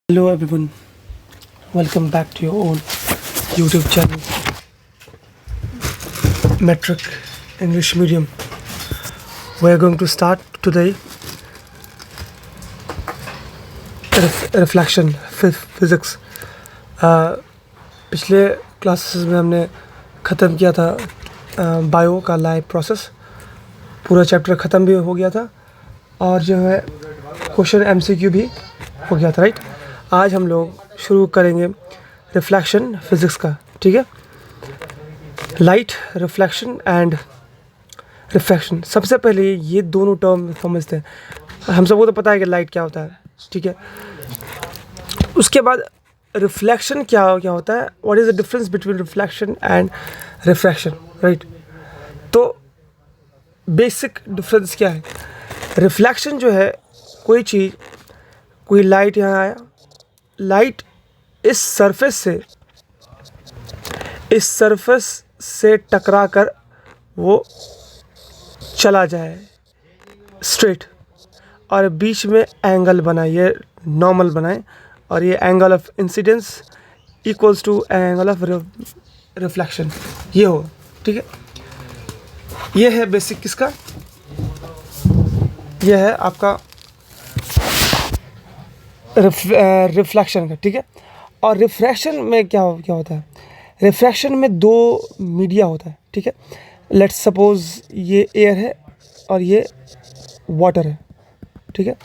Hello everyone, welcome back to your own YouTube channel, Metric English Medium. We are going to start today reflection physics. पिछले classes में हमने ख़त्म किया था bio का live process, पूरा चैप्टर ख़त्म भी हो गया था और जो है क्वेश्चन एमसीक्यू भी हो गया था, राइट। आज हम लोग शुरू करेंगे रिफ्लेक्शन फिज़िक्स का, ठीक है। Light, reflection and refraction. सबसे पहले ये दोनों टर्म समझते हैं। हम सबको तो पता है कि लाइट क्या होता है, ठीक है। उसके बाद रिफ्लेक्शन क्या होता है, what is the difference between reflection and refraction, right. तो बेसिक डिफरेंस क्या है। रिफ्लेक्शन जो है, कोई चीज़, कोई लाइट यहाँ आया, लाइट इस सरफेस से टकरा कर वो चला जाए स्ट्रेट और बीच में एंगल बनाए, ये नॉर्मल बनाए और ये angle of incidence equals to angle of reflection, ये हो, ठीक है। ये है बेसिक किसका, ये है आपका रिफ्लेक्शन का, ठीक है। और रिफ्रैक्शन में क्या होता है, रिफ्रैक्शन में दो मीडिया होता है, ठीक है। लेट्स सपोज ये एयर है और ये वाटर है, ठीक है।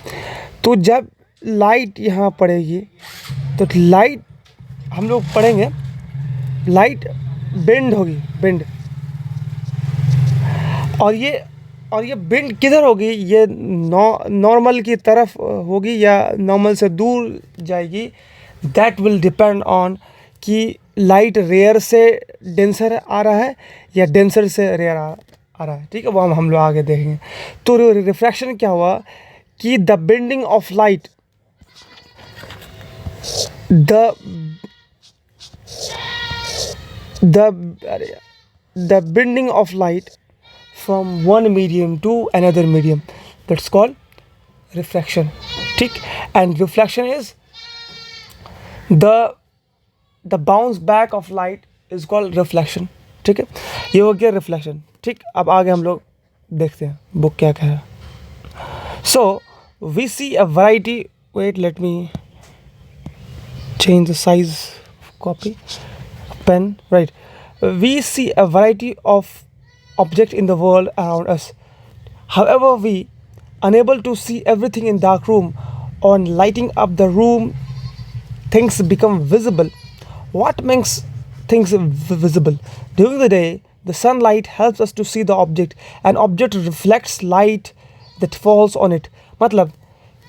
तो जब लाइट यहाँ पड़ेगी तो लाइट, हम लोग पढ़ेंगे, लाइट बेंड होगी, बेंड, और ये बेंड किधर होगी, ये नॉर्मल की तरफ होगी या नॉर्मल से दूर जाएगी। दैट विल डिपेंड ऑन कि लाइट रेयर से डेंसर आ रहा है या डेंसर से रेयर आ रहा है, ठीक है। वो हम लोग आगे देखेंगे। तो रिफ्रैक्शन क्या हुआ कि the bending of light, the bending of light from one medium to another medium, that's called refraction, ठीक। and reflection is the bounce back of light is called reflection, ठीक है। ये हो गया रिफ्लेक्शन, ठीक। अब आगे हम लोग देखते हैं बुक क्या कह रहा है। so we see a variety, wait let me change the size of copy pen, right। we see a variety of object in the world around us. However, we unable to see everything in dark room. On lighting up the room, things become visible. What makes things visible? During the day, the sunlight helps us to see the object. An object reflects light that falls on it. मतलब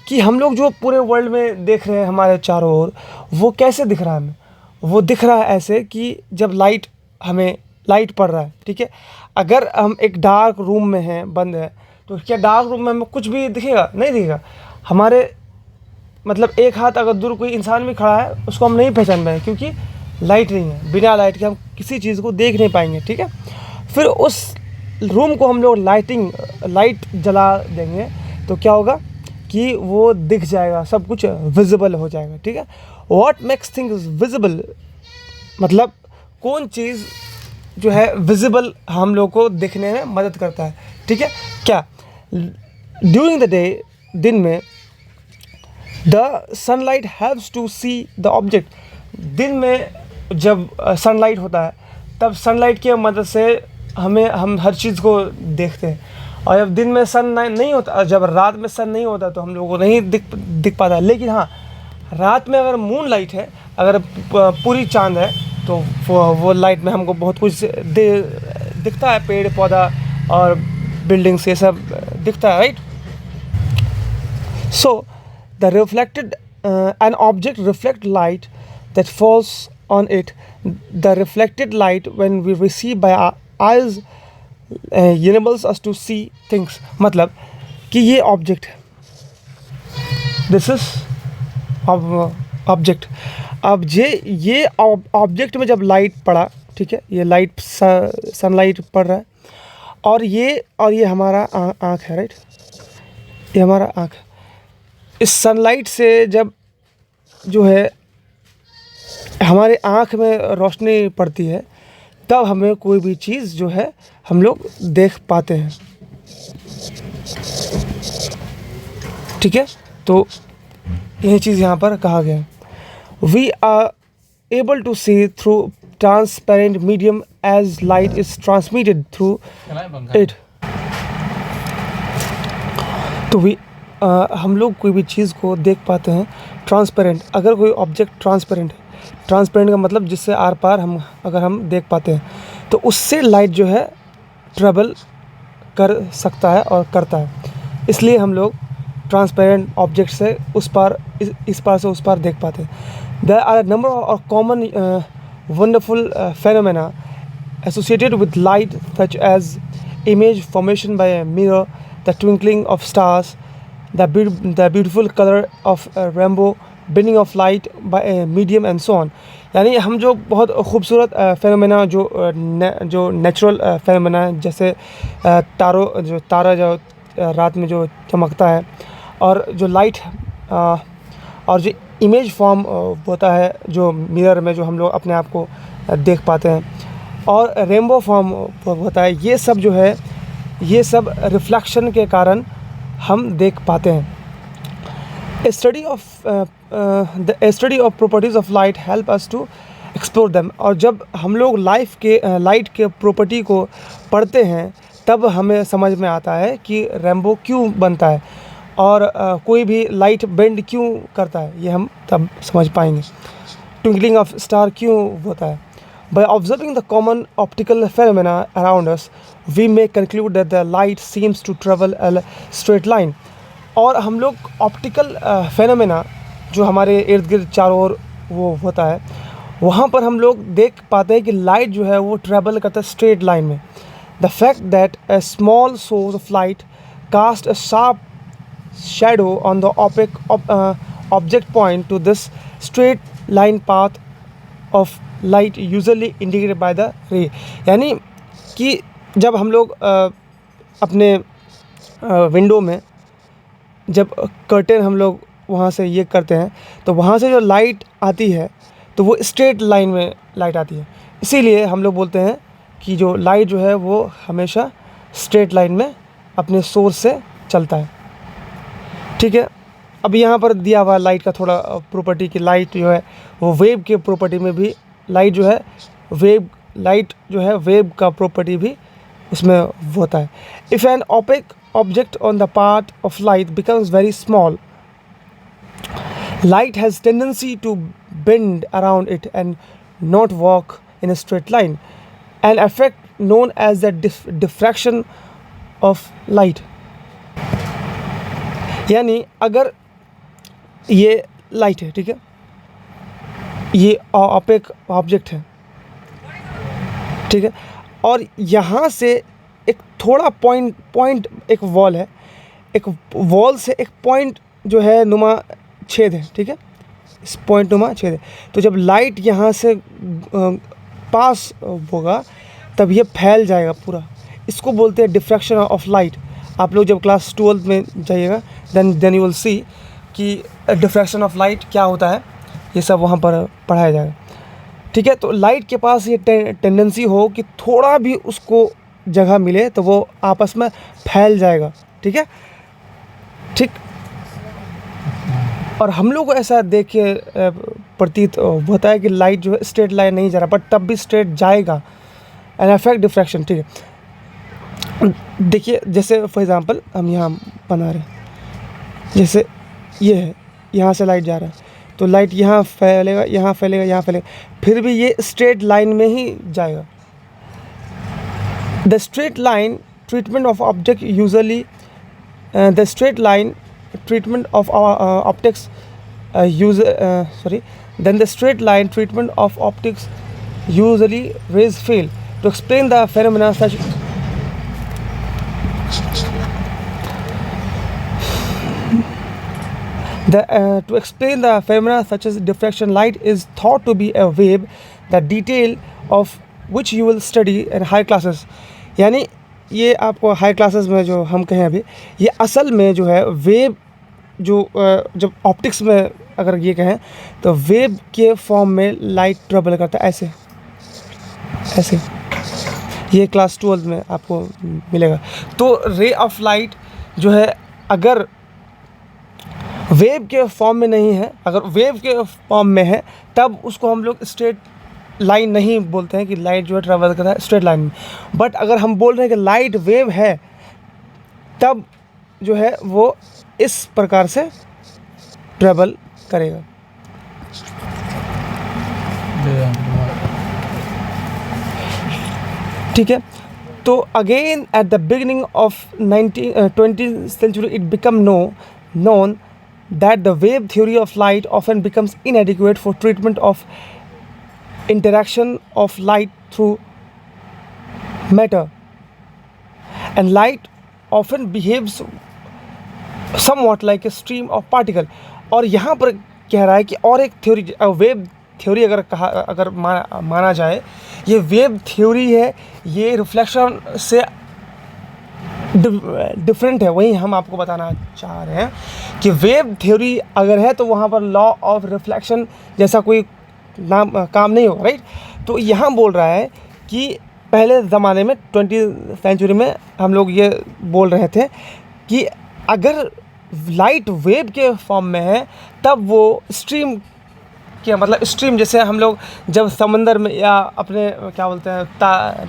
कि हम लोग जो पूरे world में देख रहे हैं हमारे चारों ओर, वो कैसे दिख रहा है हमें, वो दिख रहा है ऐसे कि जब लाइट पड़ रहा है, ठीक है। अगर हम एक डार्क रूम में हैं, बंद है, तो क्या डार्क रूम में हमें कुछ भी दिखेगा? नहीं दिखेगा। हमारे मतलब एक हाथ अगर दूर कोई इंसान भी खड़ा है, उसको हम नहीं पहचान पाएंगे क्योंकि लाइट नहीं है। बिना लाइट के हम किसी चीज़ को देख नहीं पाएंगे, ठीक है। फिर उस रूम को हम लोग लाइट जला देंगे तो क्या होगा कि वो दिख जाएगा, सब कुछ विजिबल हो जाएगा, ठीक है। व्हाट मेक्स थिंग्स विजिबल, मतलब कौन चीज़ जो है विजिबल हम लोग को देखने में मदद करता है, ठीक है। क्या, ड्यूरिंग द डे, दिन में, the sunlight helps to see the object. दिन में जब सनलाइट होता है तब सनलाइट की मदद से हम हर चीज़ को देखते हैं। और जब दिन में सन नहीं होता, जब रात में सन नहीं होता तो हम लोगों को नहीं दिख पाता। लेकिन हाँ, रात में अगर मून लाइट है, अगर पूरी चांद है, तो वो लाइट में हमको बहुत कुछ दिखता है, पेड़ पौधा और बिल्डिंग्स, ये सब दिखता है, right. So the reflected an object reflect light that falls on it. The reflected light when we receive by eyes enables us to see things। मतलब कि ये ऑब्जेक्ट है, दिस इज ऑब्जेक्ट। अब ये ऑब्जेक्ट में जब लाइट पड़ा, ठीक है, ये लाइट सनलाइट पड़ रहा है और ये हमारा आँख है, राइट। ये हमारा आँख है। इस सनलाइट से जब जो है हमारे आँख में रोशनी पड़ती है तब हमें कोई भी चीज़ जो है हम लोग देख पाते हैं। ठीक है, तो यही चीज़ यहाँ पर कहा गया है। We are able to see through transparent medium as light is transmitted through it. तो हम लोग कोई भी चीज़ को देख पाते हैं ट्रांसपेरेंट। अगर कोई ऑब्जेक्ट ट्रांसपेरेंट है, ट्रांसपेरेंट का मतलब जिससे आर पार अगर हम देख पाते हैं, तो उससे लाइट जो है ट्रेवल कर सकता है और करता है। इसलिए हम लोग ट्रांसपेरेंट ऑब्जेक्ट से उस पार इस पार से उस पार देख पाते हैं। There are a number of common wonderful phenomena associated with light, such as image formation by a mirror, the twinkling of stars, the beautiful color of a rainbow, bending of light by a medium and so on। यानी हम जो बहुत खूबसूरत phenomena जो natural phenomena है, जैसे तारा जो रात में जो चमकता है, और जो लाइट और जो इमेज फॉर्म होता है जो मिरर में जो हम लोग अपने आप को देख पाते हैं, और रेनबो फॉर्म होता है, ये सब जो है ये सब रिफ्लेक्शन के कारण हम देख पाते हैं। Study of properties of light help us to explore them. और जब हम लोग लाइट के प्रॉपर्टी को पढ़ते हैं तब हमें समझ में आता है कि रेनबो क्यों बनता है और कोई भी लाइट बेंड क्यों करता है, ये हम तब समझ पाएंगे। ट्विंकलिंग ऑफ स्टार क्यों होता है। By observing the common optical phenomena around us, we may conclude that the light seems to travel a straight line। और हम लोग ऑप्टिकल फेनोमेना जो हमारे इर्द गिर्द चारों ओर वो होता है, वहाँ पर हम लोग देख पाते हैं कि लाइट जो है वो ट्रेवल करता है स्ट्रेट लाइन में। The fact that a small source of light cast a sharp shadow on the opaque object point to this straight line path of light usually indicated by the ray. यानी कि जब हम लोग अपने window में जब curtain हम लोग वहाँ से ये करते हैं तो वहाँ से जो लाइट आती है तो वो स्ट्रेट लाइन में लाइट आती है। इसीलिए हम लोग बोलते हैं कि जो लाइट जो है वो हमेशा स्ट्रेट लाइन में अपने सोर्स से चलता है। ठीक है, अब यहाँ पर दिया हुआ लाइट का थोड़ा प्रॉपर्टी कि लाइट जो है वो वेव के प्रॉपर्टी में भी लाइट जो है वेव का प्रॉपर्टी भी उसमें होता है। If an opaque object on the part of light becomes very small, light has tendency to bend around it and not walk in a straight line, an effect known as the diffraction of light. यानी अगर ये light है, ठीक है, ये opaque object है, ठीक है, और यहाँ से एक थोड़ा पॉइंट एक वॉल है, एक वॉल से एक पॉइंट जो है नुमा छेद है, ठीक है, इस पॉइंट नुमा छेद है। तो जब लाइट यहाँ से पास होगा तब ये फैल जाएगा पूरा, इसको बोलते हैं डिफ्रैक्शन ऑफ लाइट। आप लोग जब क्लास 12 में जाइएगा देन यू विल सी कि डिफ्रैक्शन ऑफ लाइट क्या होता है, ये सब वहाँ पर पढ़ाया जाएगा। ठीक है, तो लाइट के पास ये टेंडेंसी हो कि थोड़ा भी उसको जगह मिले तो वो आपस में फैल जाएगा। ठीक है, ठीक। और हम लोग को ऐसा देख के प्रतीत होता है कि लाइट जो है स्ट्रेट लाइन नहीं जा रहा, बट तब भी स्ट्रेट जाएगा। एन इफेक्ट डिफ्रैक्शन, ठीक है। देखिए, जैसे फॉर एग्जांपल हम यहाँ बना रहे हैं, जैसे ये है, यहाँ से लाइट जा रहा है तो लाइट यहाँ फैलेगा, यहाँ फैलेगा, यहाँ फैलेगा, फिर भी ये स्ट्रेट लाइन में ही जाएगा। The straight line treatment of object usually the straight line treatment of optics then the straight line treatment of optics usually raise field to explain the phenomena such to explain the phenomena such as diffraction. Light is thought to be a wave, the detail of which you will study in high classes। यानी ये आपको high classes में जो हम कहें अभी, ये असल में जो है वेव जो जब ऑप्टिक्स में अगर ये कहें तो वेव के फॉर्म में लाइट ट्रेवल करता है ऐसे ऐसे, ये क्लास 12 में आपको मिलेगा। तो रे ऑफ लाइट जो है अगर वेव के फॉर्म में नहीं है, अगर वेव के फॉर्म में है तब उसको हम लोग स्ट्रेट लाइन नहीं बोलते हैं कि लाइट जो है ट्रेवल करता है स्ट्रेट लाइन में। बट अगर हम बोल रहे हैं कि लाइट वेव है तब जो है वो इस प्रकार से ट्रेवल करेगा। ठीक है, तो again at the beginning of 20th century it became known that the wave theory of light often becomes inadequate for treatment of interaction of light through matter, and light often behaves somewhat like a stream of particle। और यहाँ पर कह रहा है कि और एक theory, wave theory अगर माना जाए, ये वेव थ्योरी है, ये रिफ्लेक्शन से डिफरेंट है। वही हम आपको बताना चाह रहे हैं कि वेव थ्योरी अगर है तो वहाँ पर लॉ ऑफ रिफ्लेक्शन जैसा कोई काम नहीं होगा, राइट। तो यहाँ बोल रहा है कि पहले ज़माने में 20th सेंचुरी में हम लोग ये बोल रहे थे कि अगर लाइट वेव के फॉर्म में है तब वो स्ट्रीम क्या मतलब स्ट्रीम, जैसे हम लोग जब समंदर में या अपने क्या बोलते हैं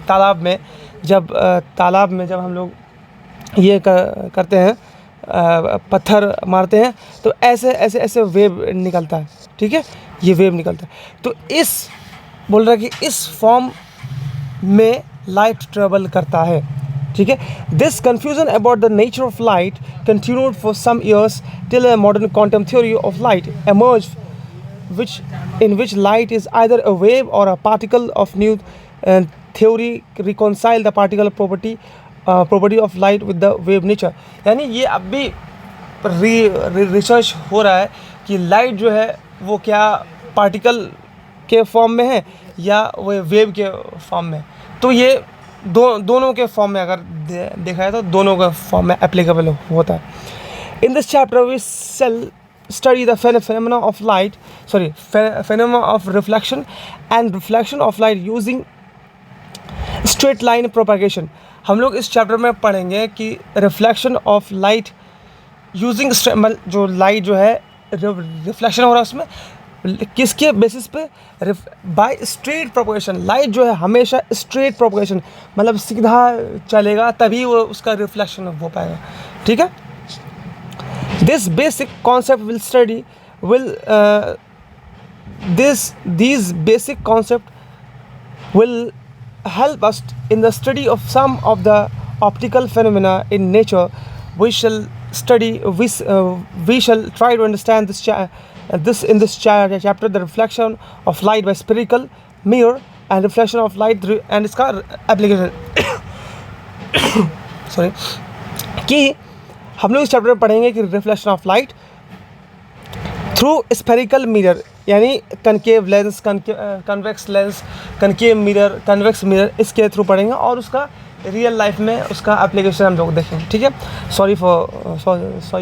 तालाब में जब हम लोग ये करते हैं पत्थर मारते हैं तो ऐसे वेव निकलता है, ठीक है, ये वेव निकलता है। तो इस बोल रहा है कि इस फॉर्म में लाइट ट्रेवल करता है, ठीक है। This confusion about the nature of light continued for some years till a modern quantum theory of light emerge in which light is either a wave or a particle of new theory reconcile the particle property of light with the wave nature। यानी ये अब भी research हो रहा है कि light जो है वो क्या पार्टिकल के फॉर्म में है या वो वेव के फॉर्म में। तो ये दोनों के फॉर्म में अगर देखा जाए तो दोनों के फॉर्म में एप्लीकेबल होता है। In this chapter we study the phenomena of reflection and reflection of light using straight line propagation। हम लोग इस चैप्टर में पढ़ेंगे कि रिफ्लेक्शन ऑफ लाइट यूजिंग जो लाइट जो है रिफ्लेक्शन हो रहा है उसमें किसके बेसिस पे, बाय स्ट्रेट प्रोपगेशन। लाइट जो है हमेशा स्ट्रेट प्रोपगेशन मतलब सीधा चलेगा तभी वो उसका रिफ्लेक्शन हो पाएगा, ठीक है। This basic concept these basic concept will help us in the study of some of the optical phenomena in nature. We shall try to understand this in this chapter, the reflection of light by spherical mirror and reflection of light through and its application। sorry कि हम लोग इस chapter में पढ़ेंगे कि reflection of light through spherical mirror यानी concave lens, convex lens, concave mirror, convex mirror, इसके थ्रू पढ़ेंगे और उसका रियल लाइफ में उसका एप्लीकेशन हम लोग देखेंगे, ठीक है। सॉरी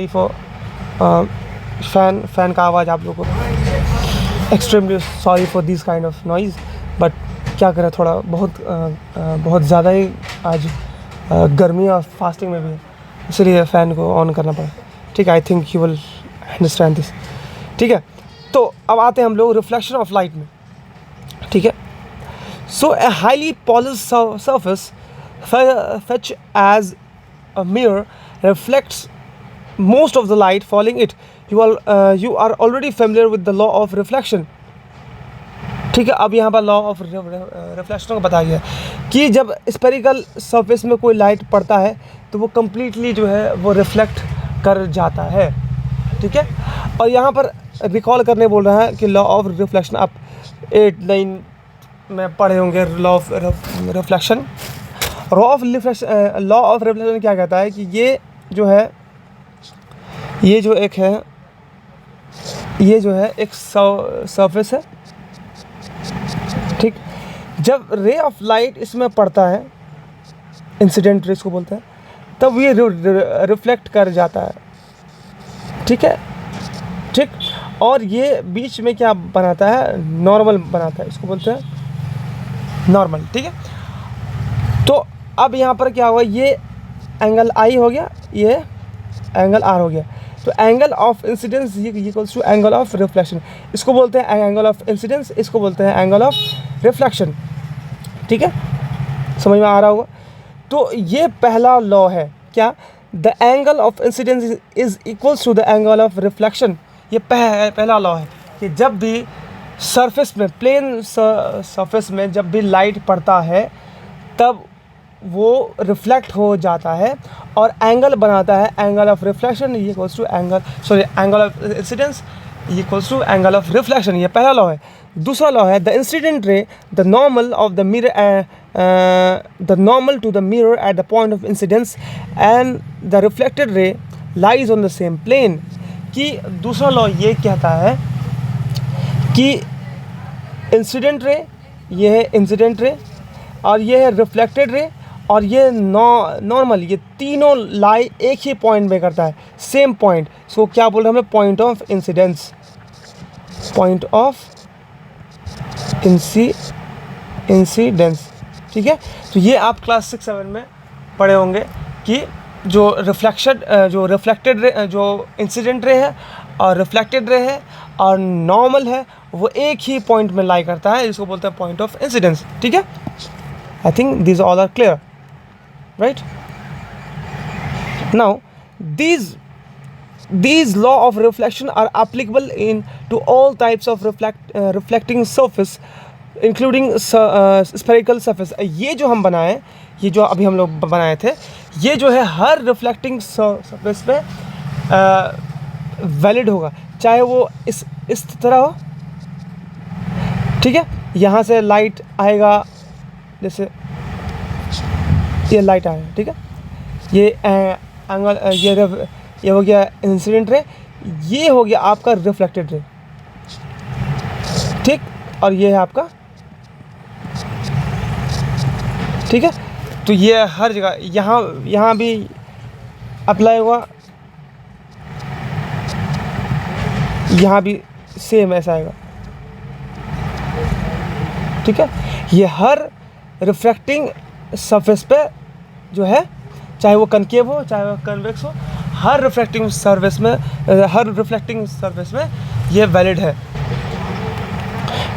फॉर फैन का आवाज़ आप लोगों को, extremely sorry for this kind of noise, but क्या करें थोड़ा बहुत ज़्यादा ही आज गर्मी और फास्टिंग में भी है, इसलिए फ़ैन को ऑन करना पड़ा, ठीक है। I think you will understand this, ठीक है। तो अब आते हैं हम लोग रिफ्लेक्शन ऑफ लाइट में, ठीक है। So a highly polished surface such as a mirror reflects most of the light falling it। you are already familiar with the law of reflection, ठीक है। अब यहाँ पर लॉ ऑफ रिफ्लेक्शन को बताया गया कि जब स्फेरिकल सरफेस में कोई लाइट पड़ता है तो वो कम्प्लीटली जो है वो रिफ्लेक्ट कर जाता है, ठीक है। और यहाँ पर रिकॉल करने बोल रहा है कि लॉ ऑफ रिफ्लेक्शन आप 8-9 में पढ़े होंगे। Law of reflection law of reflection क्या कहता है कि ये जो है एक सरफेस है, ठीक। जब रे ऑफ लाइट इसमें पड़ता है, इंसिडेंट रेस को बोलते हैं, तब ये रिफ्लेक्ट कर जाता है, ठीक है, ठीक। और ये बीच में क्या बनाता है, नॉर्मल बनाता है, इसको बोलते हैं नॉर्मल। ठीक है, तो अब यहाँ पर क्या हुआ, ये एंगल आई हो गया, ये एंगल आर हो गया। तो angle of incidence equals to angle of reflection, इसको बोलते हैं एंगल ऑफ इंसिडेंस, इसको बोलते हैं एंगल ऑफ रिफ्लेक्शन। ठीक है, समझ में आ रहा होगा। तो ये पहला लॉ है, क्या, the angle of incidence is equals to the angle of reflection. ये पहला लॉ है कि जब भी सरफेस में, प्लेन सरफेस में जब भी लाइट पड़ता है तब वो रिफ्लेक्ट हो जाता है और एंगल बनाता है angle of reflection equals to angle of incidence equals to angle of reflection. ये पहला लॉ है। दूसरा लॉ है the incident ray the normal of the mirror the normal to the mirror at the point of incidence and the reflected ray lies on the same plane. कि दूसरा law ये कहता है कि इंसिडेंट रे, ये है incident ray, और ये है रिफ्लेक्टेड रे, और ये नॉर्मल, ये तीनों लाई एक ही पॉइंट में करता है, सेम पॉइंट। सो क्या बोल रहे हैं हम लोग, point of incidence, point of incidence. ठीक है, तो ये आप क्लास 6-7 में पढ़े होंगे कि जो रिफ्लेक्टेड रे, जो इंसिडेंट रे है और रिफ्लेक्टेड रे है और नॉर्मल है, वो एक ही पॉइंट में लाई करता है, इसको बोलते हैं पॉइंट ऑफ इंसिडेंस। ठीक है, I think these all are clear, right? Now these law of reflection are applicable in to all types of reflecting surface including spherical surface। ये जो हम बनाए, ये जो अभी हम लोग बनाए थे, ये जो है हर रिफ्लेक्टिंग सरफेस पे वैलिड होगा, चाहे वो इस तरह हो। ठीक है, यहाँ से लाइट आएगा, जैसे ये लाइट आया, ठीक है, ये एंगल, ये हो गया इंसिडेंट रे, ये हो गया आपका रिफ्लेक्टेड रे। ठीक, और ये है आपका, ठीक है, तो ये हर जगह यहाँ भी अप्लाई हुआ, यहाँ भी सेम ऐसा आएगा। ठीक है, ये हर रिफ्रैक्टिंग सरफेस पे जो है, चाहे वो कनकेव हो चाहे वो कन्वेक्स हो, हर रिफ्रैक्टिंग सरफेस में ये वैलिड है।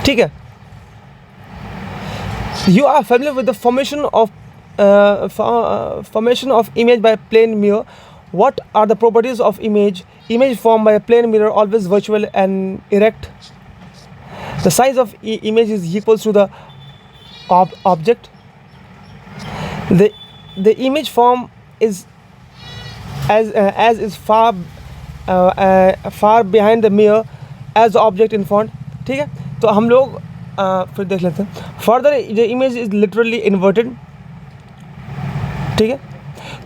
ठीक है, you are familiar with the formation of image by plane mirror. What are the properties of image formed by a plane mirror always virtual and erect? The size of image is equals to the object. The image form is as is far behind the mirror as the object in front. ठीक है, तो हम लोग फिर देख लेते हैं। Further the image is literally inverted. ठीक है,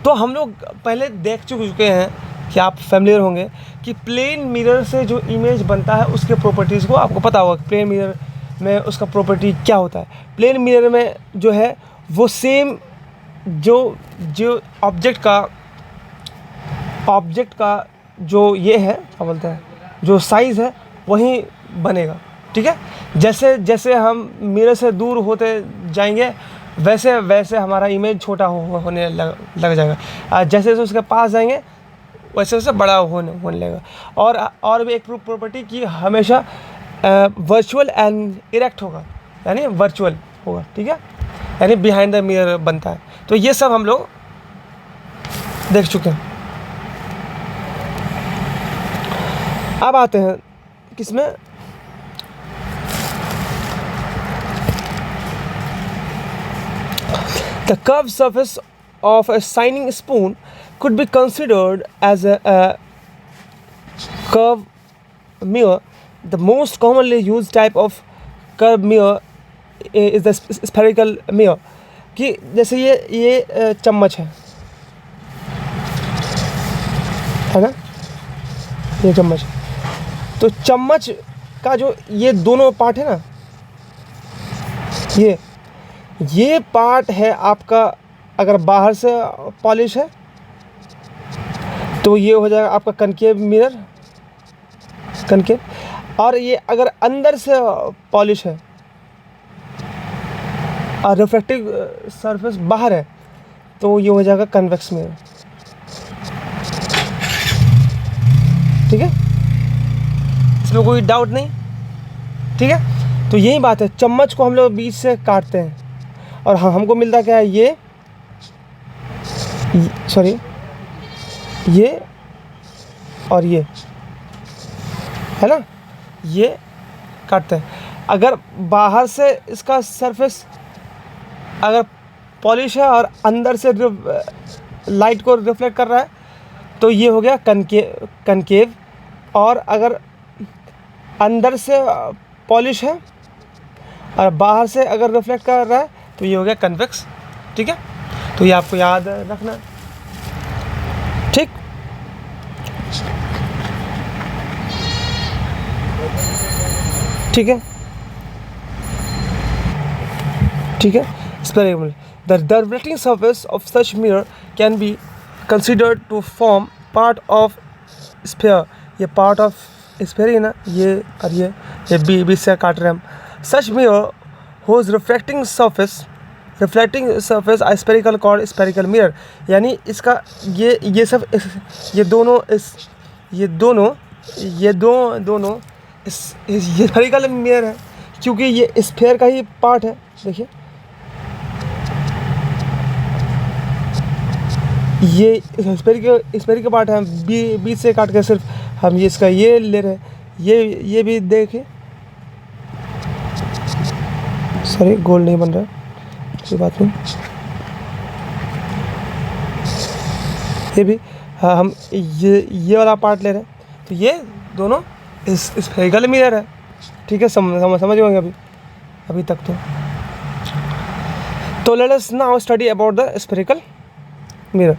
तो हम लोग पहले देख चुके हैं कि आप फैमिलियर होंगे कि प्लेन मिरर से जो इमेज बनता है उसके प्रॉपर्टीज़ को आपको पता होगा। प्लेन मिरर में उसका प्रॉपर्टी क्या होता है। प्लेन मिरर में जो है वो सेम जो ऑब्जेक्ट का जो ये है, क्या बोलते हैं, जो साइज़ है वही बनेगा। ठीक है, जैसे जैसे हम मिरर से दूर होते जाएंगे वैसे वैसे हमारा इमेज छोटा होने लग जाएगा। जैसे जैसे उसके पास जाएंगे वैसे वैसे बड़ा होने लगेगा। और भी एक प्रॉपर्टी कि हमेशा वर्चुअल एंड इरेक्ट होगा, यानी वर्चुअल होगा। ठीक है, यानी बिहाइंड द मिरर बनता है। तो ये सब हम लोग देख चुके हैं। अब आते हैं किसमें, the curved surface of a shining spoon could be considered as a curved mirror. The most commonly used type of curved mirror is the spherical mirror. कि जैसे ये चम्मच है ना, ये चम्मच। तो चम्मच का जो ये दोनों पार्ट है ना, ये पार्ट है आपका, अगर बाहर से पॉलिश है तो ये हो जाएगा आपका कनकेव मिरर, कनकेव। और ये अगर अंदर से पॉलिश है और रिफ्रैक्टिव सरफेस बाहर है तो ये हो जाएगा कन्वेक्स मिरर। ठीक है, इसमें कोई डाउट नहीं। ठीक है, तो यही बात है, चम्मच को हम लोग बीच से काटते हैं और हमको मिलता क्या है, ये सॉरी ये और ये है ना, ये काटते हैं। अगर बाहर से इसका सरफेस अगर पॉलिश है और अंदर से लाइट को रिफ्लेक्ट कर रहा है तो ये हो गया कनकेव। और अगर अंदर से पॉलिश है और बाहर से अगर रिफ्लेक्ट कर रहा है तो ये हो गया कन्वेक्स। ठीक है, तो ये आपको याद रखना। ठीक, ठीक है, ठीक है। Experiment. The reflecting surface of such mirror can be considered to form part of sphere. ये part of sphere है ना, ये और ये बीच से काट रहे हैं हम। Such mirror whose reflecting surface are spherical called spherical mirror। यानी इसका ये सब ये दोनों ये spherical mirror है क्योंकि ये sphere का ही पार्ट है। देखिए ये स्पेरिकल का पार्ट है, हम बीच से काट के सिर्फ हम ये इसका ये ले रहे हैं। ये भी देखिए, सॉरी गोल नहीं बन रहा, कोई बात नहीं। ये भी हाँ, हम ये वाला पार्ट ले रहे हैं तो ये दोनों स्पेरिकल मिरर है। ठीक है, समझ होंगे अभी तक तो let us now study about the spherical mirror.